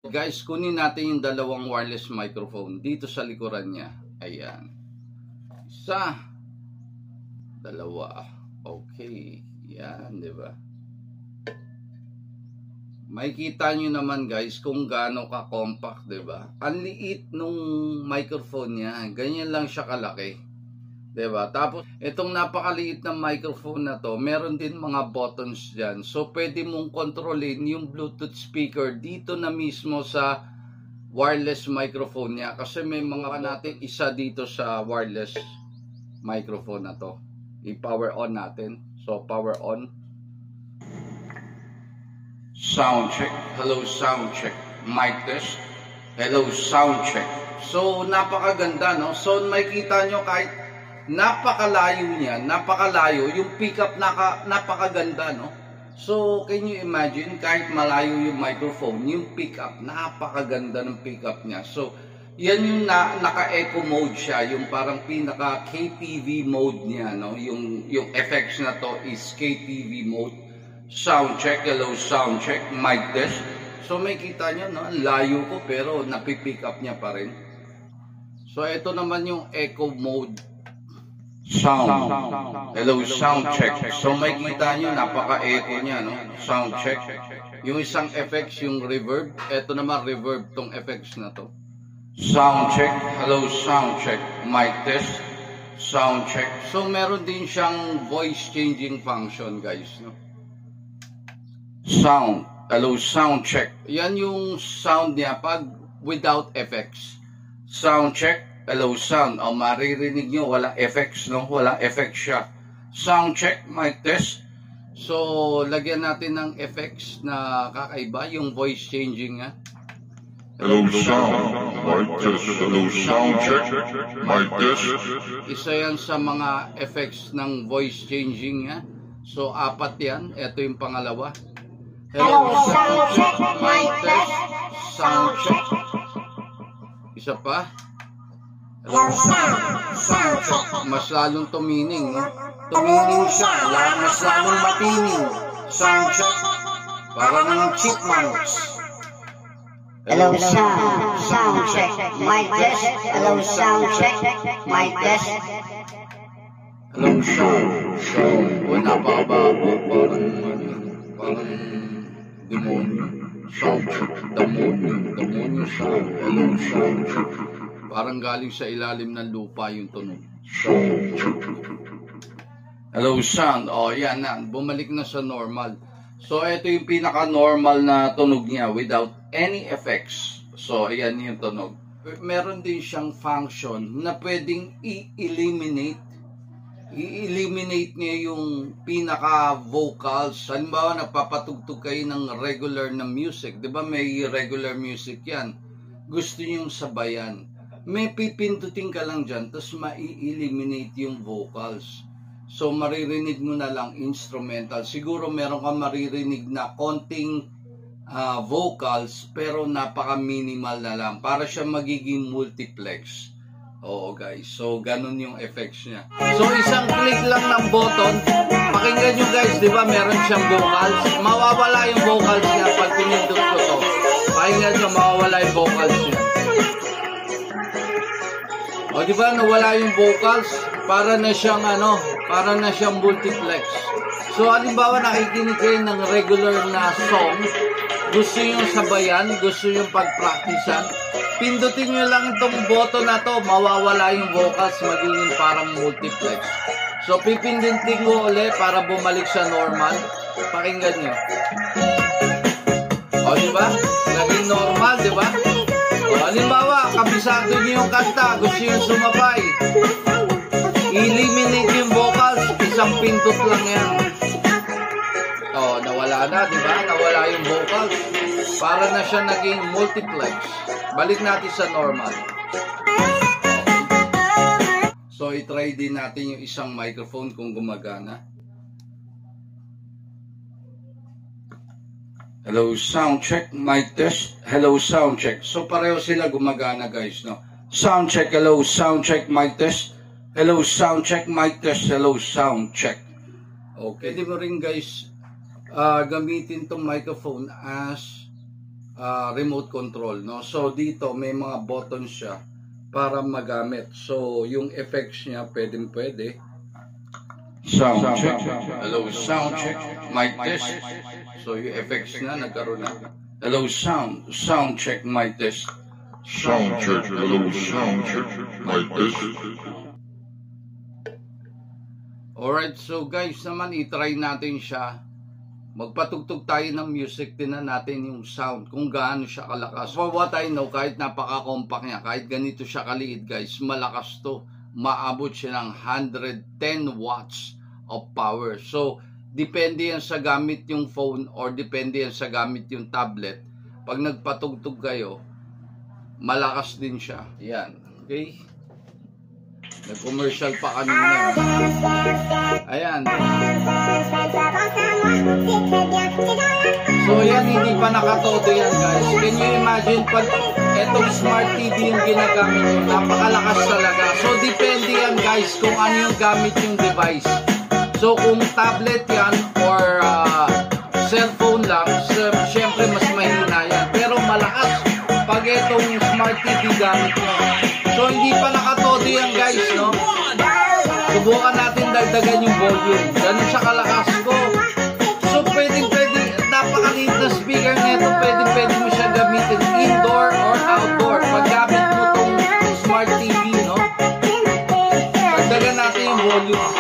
Guys, kunin natin yung dalawang wireless microphone dito sa likuran niya. Ayan. Isa. Dalawa. Okay. Yan, di ba? Makikita nyo naman guys kung gaano ka-compact, di ba? Ang liit nung microphone niya. Ganyan lang siya kalaki. Diba? Tapos, itong napakaliit na microphone na to, meron din mga buttons dyan. So, pwede mong kontrolin yung Bluetooth speaker dito na mismo sa wireless microphone niya. Kasi may mga natin isa dito sa wireless microphone na to. I-power on natin. So, power on. Sound check. Hello, sound check. Mic test. Hello, sound check. So, napakaganda, no? So, makikita nyo kahit napakalayo niya, napakalayo, yung pickup napakaganda, no? So, can you imagine, kahit malayo yung microphone, yung pickup, napakaganda ng pickup niya. So, yan yung naka-echo mode siya, yung parang pinaka KTV mode niya, no? Yung effects na to is KTV mode. Sound check, hello, sound check, mic test. So, may kita nyo, no? Layo ko, pero napipick up niya pa rin. So, ito naman yung echo mode. Sound. Hello, sound check. So makikita nyo, napaka-echo niya, no? Sound check. Yung isang effects, yung reverb. Ito naman, reverb tong effects na to. Sound check. Hello, sound check. Mic test. Sound check. So meron din siyang voice changing function, guys, no? Sound. Hello, sound check. Yan yung sound niya pag without effects. Sound check. Hello, sound. O, maririnig nyo, walang effects, no? Walang effects siya. Sound check, mic test. So, lagyan natin ng effects na kakaiba, yung voice changing, ha? Hello, sound. Mic test. Hello, sound check. Mic test. Isa yan sa mga effects ng voice changing, ha? So, 4 yan. Ito yung pangalawa. Hello, sound check. Mic test. Sound check. Isa pa. Hello, sound check. Mas lalong tumining, no? Tumining siya, mas lalong matining. Sound check. Parang ng chipmunks. Hello, sound check. Mic test. Hello, sound check. Mic test. Hello, sound. O, napakababo. Parang demonyo. Sound check. Demonyo sound. Hello, sound check. Parang galing sa ilalim ng lupa yung tunog. Hello, sound. O, yan na. Bumalik na sa normal. So, ito yung pinaka-normal na tunog niya without any effects. So, ayan yung tunog. Meron din siyang function na pwedeng i-eliminate. I-eliminate niya yung pinaka-vocals. Halimbawa, nagpapatugtog kayo ng regular na music. Diba may regular music yan? Gusto niyong sabayan. May pipindutin ka lang dyan, tapos ma-eliminate yung vocals. So, maririnig mo na lang instrumental. Siguro meron ka maririnig na konting vocals, pero napaka-minimal na lang. Para siya magiging multiplex. Oo, guys. So, ganun yung effects niya. So, isang click lang ng button. Pakinggan nyo, guys, di ba meron siyang vocals? Mawawala yung vocals niya pag pinindot ko to. Pakinggan nyo, mawawala yung vocals niya. O, di ba, nawala yung vocals, para na siyang, para na siyang multiplex. So, halimbawa, nakikinig kayo ng regular na song, gusto nyo sabayan, gusto nyo pag-practicean, pindutin nyo lang itong button na to, mawawala yung vocals, magiging parang multiplex. So, pipindutin ko ulit para bumalik sa normal. Pakinggan nyo. O, di ba? Naging normal, di ba? O, halimbawa, kabisado niyo yung kanta, gusto yung sumabay. Eliminate yung vocals, isang pindot lang yan. O, nawala na, di ba? Nawala yung vocals. Para na siya naging multiplex. Balik natin sa normal. So, itry din natin yung isang microphone kung gumagana. Hello, sound check, mic test. Hello, sound check. So, pareho sila gumagana, guys, no? Sound check, hello, sound check, mic test. Hello, sound check, mic test. Hello, sound check. Okay. Pwede mo rin, guys, gamitin tong microphone as remote control, no? So dito may mga buttons siya para magamit. So yung effects niya pwede. Sound check. Hello, sound check. Mic test. So yung effects na nagkaroon na. Hello, sound check. Mic test. Sound check. Hello, sound check. Mic test. Alright, so guys naman, itry natin siya. Magpatugtog tayo ng music, tinan natin yung sound, kung gaano siya kalakas. For what I know, kahit napaka-compact niya, kahit ganito siya kaliit guys, malakas to. Maabot siya ng 110 watts of power. So, depende yan sa gamit yung phone or depende yan sa gamit yung tablet. Pag nagpatugtog kayo, malakas din siya. Yan, okay? Nag-commercial pa kanina. Ayan. So yan, hindi pa nakatodo yan guys. Can you imagine pag etong smart TV yung ginagamit nyo, napakalakas talaga. So depende yan guys kung ano yung gamit yung device. So kung tablet yan or cellphone lang, syempre mas mahina yan. Pero malakas pag etong smart TV gamit nyo. So hindi pa nakatodo yan guys, no? Subukan natin dagdagan yung volume. Ganun siya kalakas ko. So pwede, napakaliit na speaker nito, pwede mo siya gamitin indoor or outdoor. Pag gamit mo tong smart TV, no? Dagdagan natin yung volume.